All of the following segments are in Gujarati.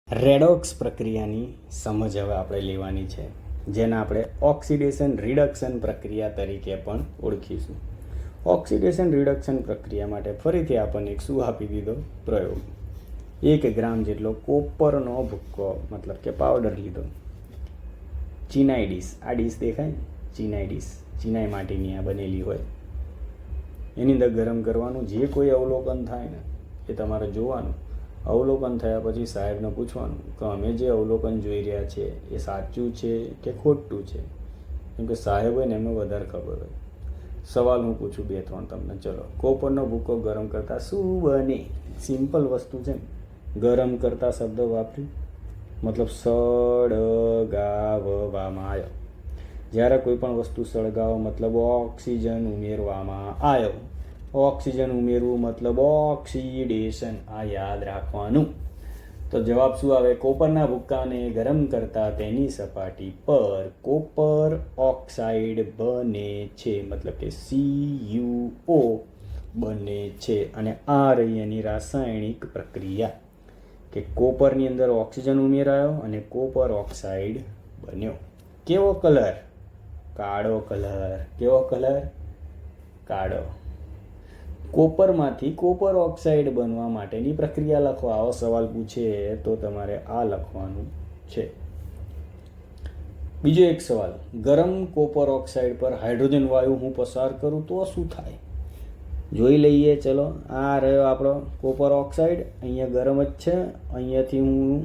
રેડોક્સ પ્રક્રિયાની સમજ હવે આપણે લેવાની છે, જેને આપણે ઓક્સિડેશન રિડક્શન પ્રક્રિયા તરીકે પણ ઓળખીશું. ઓક્સિડેશન રિડક્શન પ્રક્રિયા માટે ફરીથી આપણને એક શું આપી દીધો? પ્રયોગ. 1 ગ્રામ જેટલો કોપરનો ભૂક્કો મતલબ કે પાવડર લીધો. ચિનાઈ ડીશ, આ ડીશ દેખાય ને, ચિનાઈ ડીશ, ચિનાઈ માટીની આ બનેલી હોય, એની અંદર ગરમ કરવાનું. જે કોઈ અવલોકન થાય ને એ તમારે જોવાનું. અવલોકન થયા પછી સાહેબને પૂછવાનું કે અમે જે અવલોકન જોઈ રહ્યા છીએ એ સાચું છે કે ખોટું છે, કેમ કે સાહેબ હોય ને એમને વધારે ખબર હોય. સવાલ હું પૂછું 2-3 તમને. ચલો, કોપરનો ભૂક્કો ગરમ કરતાં શું બને? સિમ્પલ વસ્તુ છે. ગરમ કરતા શબ્દ વાપરી મતલબ સળગાવવામાં આવ્યો. જ્યારે કોઈ પણ વસ્તુ સળગાવો મતલબ ઓક્સિજન ઉમેરવામાં આવ્યો. ઓક્સિજન ઉમેરવું મતલબ ઓક્સિડેશન. આ યાદ રાખવાનું. તો જવાબ શું આવે? કોપરના ભૂક્કાને ગરમ કરતા તેની સપાટી પર કોપર ઓક્સાઇડ બને છે, મતલબ કે CuO બને છે. અને આ રહી એની રાસાયણિક પ્રક્રિયા કે કોપરની અંદર ઓક્સિજન ઉમેરાયો અને કોપર ઓક્સાઇડ બન્યો. કેવો કલર? કાળો કલર. કેવો કલર? કાળો. કોપરમાંથી કોપર ઓક્સાઇડ બનવા માટેની પ્રક્રિયા લખો. આવો સવાલ પૂછે તો તમારે આ લખવાનું છે. બીજો એક સવાલ, ગરમ કોપર ઓક્સાઇડ પર હાઇડ્રોજન વાયુ હું પસાર કરું તો શું થાય? જોઈ લઈએ. ચલો, આ રહ્યો આપણો કોપર ઓક્સાઇડ, અહીંયા ગરમ જ છે. અહીંયાથી હું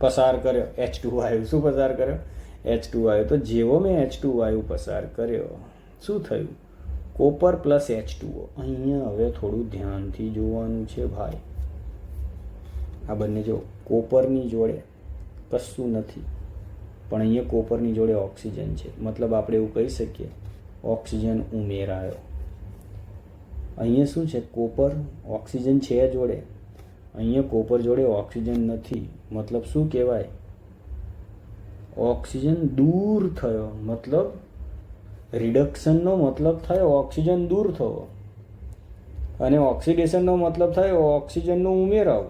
પસાર કર્યો H2 વાયુ. શું પસાર કર્યો? H2 વાયુ. તો જેવો મેં H2 વાયુ પસાર કર્યો, શું થયું? Copper plus H2O. અહીંયા હવે થોડું ધ્યાનથી જોવાનું છે ભાઈ. આ બંને જો, કોપરની જોડે કશું નથી, પણ અહીંયા કોપરની જોડે ઓક્સિજન છે, મતલબ આપણે એવું કહી શકીએ ઓક્સિજન ઉમેરાયો. અહીંયા શું છે? કોપર, ઓક્સિજન છે જોડે. અહીંયા કોપર જોડે ઓક્સિજન નથી, મતલબ શું કહેવાય? ઓક્સિજન દૂર થયો. મતલબ રિડક્શનનો મતલબ થાય ઓક્સિજન દૂર થવો, અને ઓક્સિડેશનનો મતલબ થાય ઓક્સિજનનો ઉમેરાવો.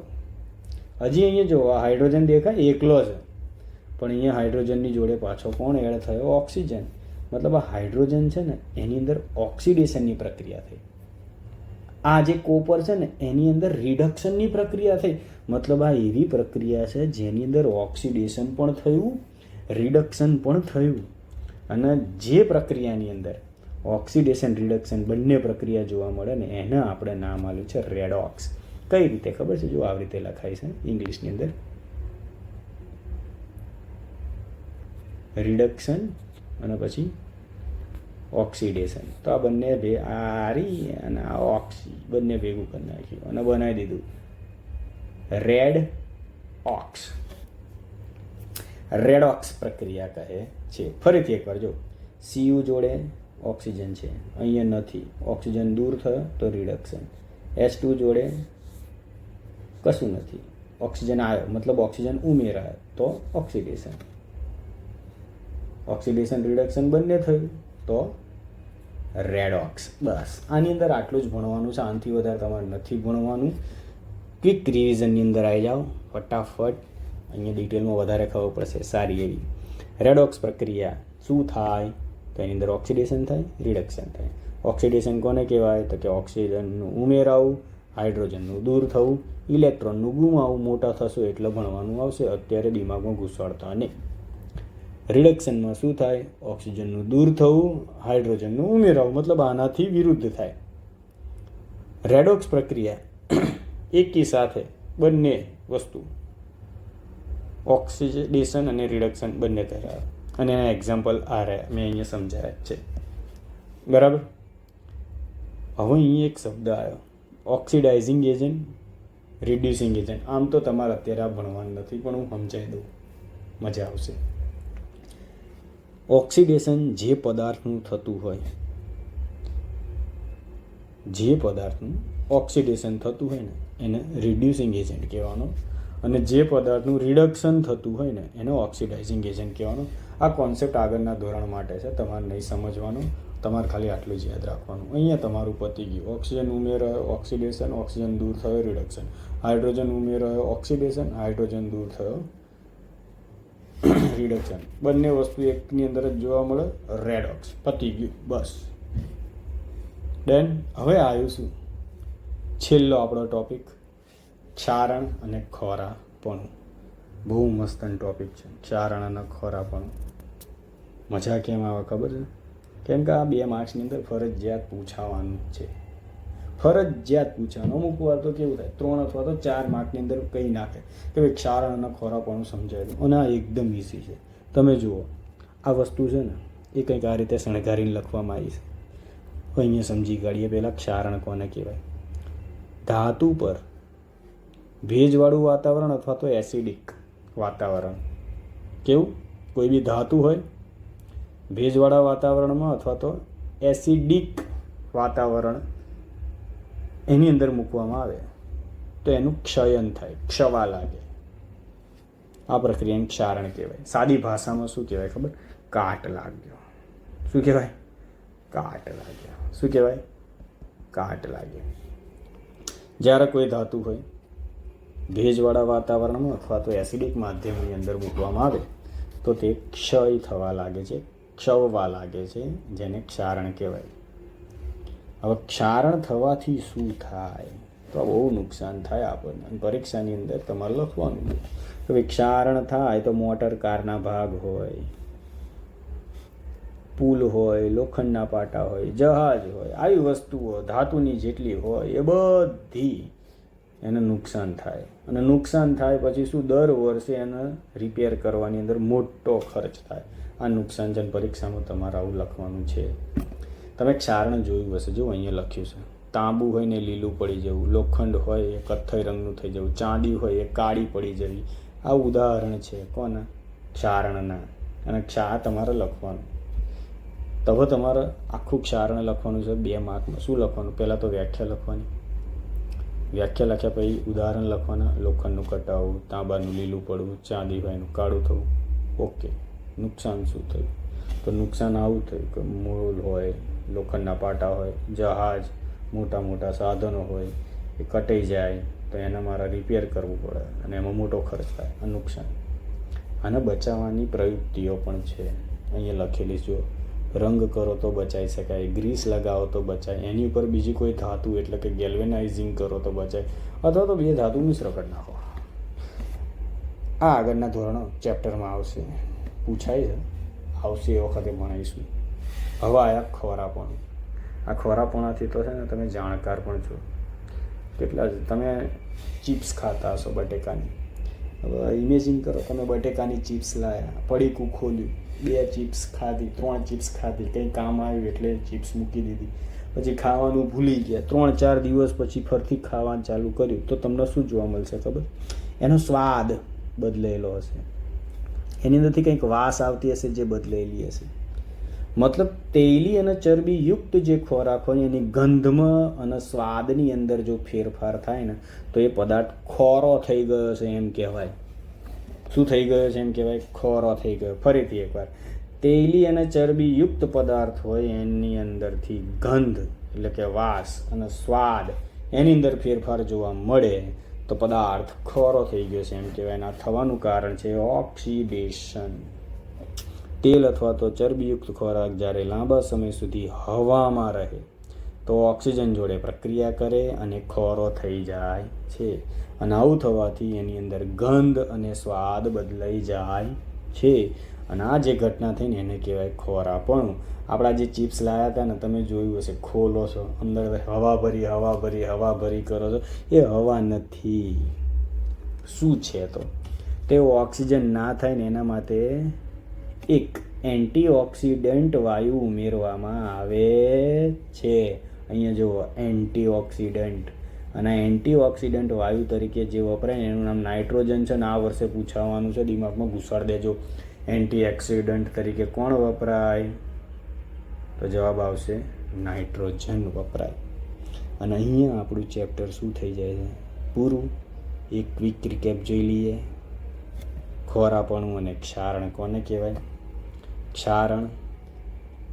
હજી અહીંયા જો આ હાઇડ્રોજન દેખાય એકલો છે, પણ અહીંયા હાઇડ્રોજનની જોડે પાછો કોણ એડ થયો? ઓક્સિજન. મતલબ આ હાઇડ્રોજન છે ને એની અંદર ઓક્સિડેશનની પ્રક્રિયા થઈ. આ જે કોપર છે ને એની અંદર રિડક્શનની પ્રક્રિયા થઈ. મતલબ આ એવી પ્રક્રિયા છે જેની અંદર ઓક્સિડેશન પણ થયું, રિડક્શન પણ થયું. અને જે પ્રક્રિયાની અંદર ઓક્સિડેશન રિડક્શન બંને પ્રક્રિયા જોવા મળે ને એને આપણે નામ આપ્યું છે રેડોક્સ. કઈ રીતે ખબર છે? જો આવી રીતે લખાય છે ઇંગ્લિશની અંદર, રિડક્શન અને પછી ઓક્સિડેશન. તો આ બંને આરી અને આ ઓક્સી બંને ભેગું કરી નાખ્યું અને બનાવી દીધું રેડ ઓક્સ. રેડોક્સ પ્રક્રિયા કહે છે. ફરીથી એકવાર જો, Cu જોડે ઓક્સિજન છે, અહીંયા નથી, ઓક્સિજન દૂર થયો તો રિડક્શન. H2 જોડે કશું નથી, ઓક્સિજન આવ્યો મતલબ ઓક્સિજન ઉમેરાયો તો ઓક્સિડેશન. ઓક્સિડેશન રિડક્શન બંને થયું તો રેડોક્સ. બસ આની અંદર આટલું જ ભણવાનું છે. આનાથી વધારે તમારે નથી ભણવાનું. ક્વિક રિવિઝનની અંદર આવી જાઓ ફટાફટ. અહીંયા ડિટેલમાં વધારે ખબર પડશે સારી એવી. રેડોક્સ પ્રક્રિયા શું થાય? તો એની અંદર ઓક્સિડેશન થાય, રિડક્શન થાય. ઓક્સિડેશન કોને કહેવાય? તો કે ઓક્સિજનનું ઉમેરાવું, હાઇડ્રોજનનું દૂર થવું, ઇલેક્ટ્રોનનું ગુમાવવું. મોટા થશો એટલે ભણવાનું આવશે, અત્યારે દિમાગમાં ઘૂસવાડતા નહીં. રિડક્શનમાં શું થાય? ઓક્સિજનનું દૂર થવું, હાઇડ્રોજનનું ઉમેરાવું, મતલબ આનાથી વિરુદ્ધ થાય. રેડોક્સ પ્રક્રિયા એકી સાથે બંને વસ્તુ ઓક્સિડેશન અને રિડક્શન બંને ધરાવે. અને એના એક્ઝામ્પલ આ રહ્યા, મેં અહીંયા સમજાયા જ છે. બરાબર. હવે અહીં એક શબ્દ આવ્યો, ઓક્સિડાઇઝિંગ એજન્ટ, રિડ્યુસિંગ એજન્ટ. આમ તો તમારે અત્યારે આ ભણવાનું નથી, પણ હું સમજાવી દઉં, મજા આવશે. ઓક્સિડેશન જે પદાર્થનું થતું હોય, જે પદાર્થનું ઓક્સિડેશન થતું હોય ને એને રિડ્યુસિંગ એજન્ટ કહેવાનો, અને જે પદાર્થનું રિડક્શન થતું હોય ને એને ઓક્સિડાઇઝિંગ એજન્ટ કહેવાનો. આ કોન્સેપ્ટ આગળના ધોરણ માટે છે, તમારે નહીં સમજવાનો. તમારે ખાલી આટલું જ યાદ રાખવાનું. અહીંયા તમારું પતી ગયું. ઓક્સિજન ઉમેરાયો, ઓક્સિડેશન, ઓક્સિજન દૂર થયો, રિડક્શન. હાઇડ્રોજન ઉમેરાયો, ઓક્સિડેશન, હાઇડ્રોજન દૂર થયો, રિડક્શન. બંને વસ્તુ એકની અંદર જ જોવા મળે, રેડોક્સ. પતી ગયું, બસ ડન. હવે આવ્યું શું? છેલ્લો આપણો ટોપિક, ક્ષારણ અને ખોરાપણું. બહુ મસ્ત ટોપિક છે, ક્ષારણ અને ખોરાપણું. મજા કેમ આવે ખબર છે? કેમ કે આ 2 માર્ક્સની અંદર ફરજિયાત પૂછાવાનું છે. ફરજિયાત પૂછવાનું. અમુક વાર તો કેવું થાય, 3 અથવા તો 4 માર્કની અંદર કહી નાખે કે ભાઈ ક્ષારણ અને ખોરાપણું સમજાય દો. અને આ એકદમ ઇઝી છે. તમે જુઓ, આ વસ્તુ છે ને એ કંઈક આ રીતે શણગારીને લખવામાં આવી છે. અહીંયા સમજી કાઢીએ પહેલાં ક્ષારણ કોને કહેવાય. ધાતુ પર ભેજવાળું વાતાવરણ અથવા તો એસિડિક વાતાવરણ. કેવું? કોઈ બી ધાતુ હોય ભેજવાળા વાતાવરણમાં અથવા તો એસિડિક વાતાવરણ એની અંદર મૂકવામાં આવે તો એનું ક્ષયન થાય, ક્ષવા લાગે. આ પ્રક્રિયાને ક્ષારણ કહેવાય. સાદી ભાષામાં શું કહેવાય ખબર? કાટ લાગ્યો. શું કહેવાય? કાટ લાગ્યો. શું કહેવાય? કાટ લાગ્યો. જ્યારે કોઈ ધાતુ હોય ભેજવાળા વાતાવરણમાં અથવા તો એસિડિક માધ્યમની અંદર મૂકવામાં આવે તો તે ક્ષય થવા લાગે છે, ક્ષવવા લાગે છે, જેને ક્ષારણ કહેવાય. હવે ક્ષારણ થવાથી શું થાય? તો બહુ નુકસાન થાય આપણને. અને પરીક્ષાની અંદર તમારે લખવાનું છે કે ભાઈ ક્ષારણ થાય તો મોટર કારના ભાગ હોય, પુલ હોય, લોખંડના પાટા હોય, જહાજ હોય, આવી વસ્તુઓ ધાતુની જેટલી હોય એ બધી એને નુકસાન થાય. અને નુકસાન થાય પછી શું? દર વર્ષે એને રિપેર કરવાની અંદર મોટો ખર્ચ થાય. આ નુકસાન છે. પરીક્ષામાં તમારે આવું લખવાનું છે. તમે ક્ષારણ જોયું હશે, જો અહીંયા લખ્યું છે. તાંબુ હોય ને લીલું પડી જવું, લોખંડ હોય એ કથ્થઈ રંગનું થઈ જવું, ચાંદી હોય એ કાળી પડી જવી. આ ઉદાહરણ છે કોના? ક્ષારણના. અને તમારે લખવાનું. તો હવે તમારે આખું ક્ષારણ લખવાનું છે 2 માર્કમાં. શું લખવાનું? પહેલાં તો વ્યાખ્યા લખવાની. વ્યાખ્યા લખ્યા પછી ઉદાહરણ લખવાના. લોખંડનું કટાવું, તાંબાનું લીલું પડવું, ચાંદી હોય એનું કાળું થવું. ઓકે. નુકસાન શું થયું? તો નુકસાન આવું થયું કે મૂળ હોય, લોખંડના પાટા હોય, જહાજ, મોટા મોટા સાધનો હોય એ કટાઈ જાય તો એને મારે રિપેર કરવું પડે અને એમાં મોટો ખર્ચ થાય. આ નુકસાન. આને બચાવવાની પ્રયુક્તિઓ પણ છે અહીંયા લખેલી. જો રંગ કરો તો બચાવી શકાય, ગ્રીસ લગાવો તો બચાય, એની ઉપર બીજી કોઈ ધાતુ એટલે કે ગેલ્વેનાઇઝિંગ કરો તો બચાય, અથવા તો 2 ધાતુ મિશ્ર કરી નાખો. આ આગળના ધોરણો ચેપ્ટરમાં આવશે, પૂછાય છે, આવશે એ વખતે ભણાવીશું. હવે આયા ખોરાપણું. આ ખોરાપણાથી તો છે ને તમે જાણકાર પણ છો. કેટલા તમે ચિપ્સ ખાતા હશો બટેકાની. હવે ઇમેજિન કરો તમે બટેકાની ચિપ્સ લાવ્યા, પડીકું ખોલ્યું, 2 ચિપ્સ ખાધી, 3 ચિપ્સ ખાધી, કંઈ કામ આવ્યું એટલે ચિપ્સ મૂકી દીધી, પછી ખાવાનું ભૂલી ગયા, 3-4 દિવસ પછી ફરીથી ખાવાનું ચાલુ કર્યું તો તમને શું જોવા મળશે ખબર? એનો સ્વાદ બદલાયેલો હશે, એની અંદરથી કંઈક વાસ આવતી હશે જે બદલાયેલી હશે. મતલબ તેલી અને ચરબી યુક્ત જે ખોરાક હોય એની ગંધમાં અને સ્વાદની અંદર જો ફેરફાર થાય ને તો એ પદાર્થ ખોરો થઈ ગયો છે એમ કહેવાય. શું થઈ ગયો છે એમ કહેવાય? ખોરો થઈ ગયો. ફરીથી એકવાર, તેલી અને ચરબી યુક્ત પદાર્થ હોય એની અંદરથી ગંધ એટલે કે વાસ અને સ્વાદ એની અંદર ફેરફાર જોવા મળે તો પદાર્થ ખોરો થઈ ગયો છે એમ કહેવાય. આ થવાનું કારણ છે ઓક્સિડેશન. તેલ અથવા તો ચરબીયુક્ત ખોરાક જ્યારે લાંબા સમય સુધી હવામાં રહે તો ઓક્સિજન જોડે પ્રક્રિયા કરે અને ખોરો થઈ જાય છે. અને આવું થવાથી એની અંદર ગંધ અને સ્વાદ બદલાઈ જાય છે. અને આ જે ઘટના થઈને એને કહેવાય ખોરાપણું. આપણા જે ચિપ્સ લાવ્યા હતા ને, તમે જોયું હશે, ખોલો છો, અંદર હવા ભરી કરો છો, એ હવા નથી. શું છે? તો તે ઓક્સિજન ના થાય ને એના માટે એક એન્ટીઓક્સિડન્ટ વાયુ ઉમેરવામાં આવે છે. અહીંયા જુઓ, એન્ટીઓક્સિડન્ટ. અને એન્ટીઓક્સિડન્ટ વાયુ તરીકે જે વપરાય એનું નામ નાઇટ્રોજન છે. ને આ વર્ષે પૂછાવાનું છે, દિમાગમાં ઘુસાડી દેજો. એન્ટીઓક્સિડન્ટ તરીકે કોણ વપરાય? તો જવાબ આવશે નાઇટ્રોજન વપરાય. અને અહીંયા આપણું ચેપ્ટર શું થઈ જાય છે? પૂરું. એક ક્વિક રિકેપ જોઈ લઈએ. ખોરાપણું અને ક્ષારણ કોને કહેવાય? ક્ષારણ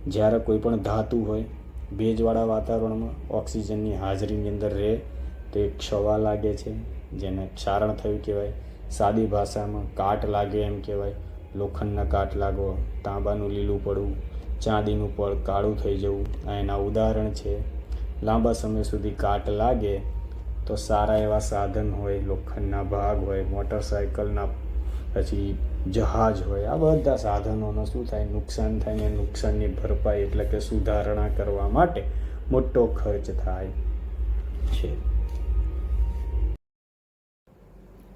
જ્યારે કોઈ પણ ધાતુ હોય ભેજવાળા વાતાવરણમાં ઓક્સિજનની હાજરીની અંદર રહે તો એ ક્ષવા લાગે છે, જેને ક્ષારણ થયું કહેવાય. સાદી ભાષામાં કાટ લાગે એમ કહેવાય. લોખંડના કાટ લાગવો, તાંબાનું લીલું પડવું, ચાંદીનું પડ કાળું થઈ જવું આ એના ઉદાહરણ છે. લાંબા સમય સુધી કાટ લાગે તો સારા એવા સાધન હોય, લોખંડના ભાગ હોય, મોટરસાયકલના, પછી જહાજ હોય, આ બધા સાધનોનો શું થાય, નુકસાન થાય ને નુકસાનની ભરપાઈ એટલે કે સુધારણા કરવા માટે મોટો ખર્ચ થાય છે.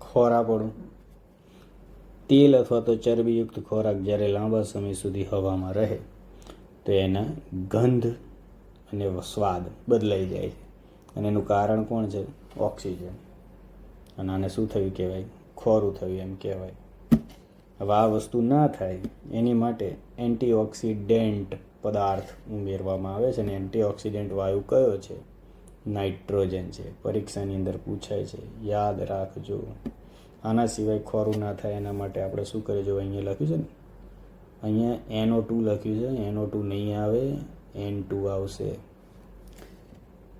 ખોરાપણું. તેલ અથવા તો ચરબીયુક્ત ખોરાક જ્યારે લાંબા સમય સુધી હવામાં રહે તો એના ગંધ અને સ્વાદ બદલાઈ જાય છે. અને એનું કારણ કોણ છે? ઓક્સિજન. અને આને શું થયું કહેવાય? ખોરું થયું એમ કહેવાય. હવે આ વસ્તુ ના થાય એની માટે એન્ટીઓક્સિડન્ટ પદાર્થ ઉમેરવામાં આવે છે. અને એન્ટીઓક્સિડન્ટ વાયુ કયો છે? નાઇટ્રોજન છે. પરીક્ષાની અંદર પૂછાય છે, યાદ રાખજો. આના સિવાય ખોરું ના થાય એના માટે આપણે શું કરીએ? જો અહીંયા લખ્યું છે ને, અહીંયા NO2 લખ્યું છે, NO2 નહીં આવે, N2 આવશે.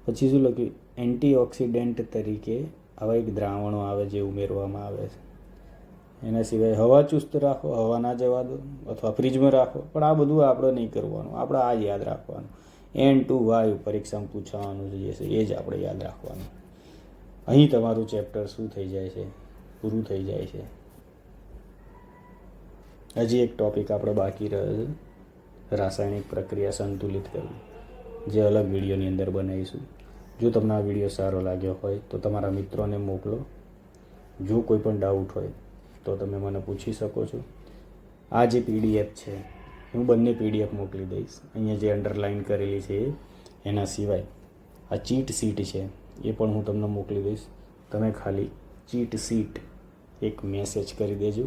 પછી શું લખ્યું? એન્ટીઓક્સિડન્ટ તરીકે આવા એક દ્રાવણો આવે જે ઉમેરવામાં આવે છે. એના સિવાય હવા ચુસ્ત રાખો, હવા ના જવા દો, અથવા ફ્રીજમાં રાખો. પણ આ બધું આપણે નહીં કરવાનું, આપણે આ જ યાદ રાખવાનું. N2 વાયુ પરીક્ષામાં પૂછવાનું જે છે એ જ આપણે યાદ રાખવાનું. અહીં તમારું ચેપ્ટર શું થઈ જાય છે? પૂરું થઈ જાય છે. હજી એક ટૉપિક આપણે બાકી રહ્યો છે, રાસાયણિક પ્રક્રિયા સંતુલિત કરવી, જે અલગ વિડીયોની અંદર બનાવીશું. જો તમને આ વિડીયો સારો લાગ્યો હોય તો તમારા મિત્રોને મોકલો. જો કોઈ પણ ડાઉટ હોય તો તમે મને પૂછી શકો છો. આ જે PDF છે હું બંને PDF મોકલી દઈશ. અહીંયા જે અંડરલાઇન કરેલી છે એના સિવાય આ ચીટ સીટ છે એ પણ હું તમને મોકલી દઈશ. તમે ખાલી ચીટ સીટ એક મેસેજ કરી દેજો.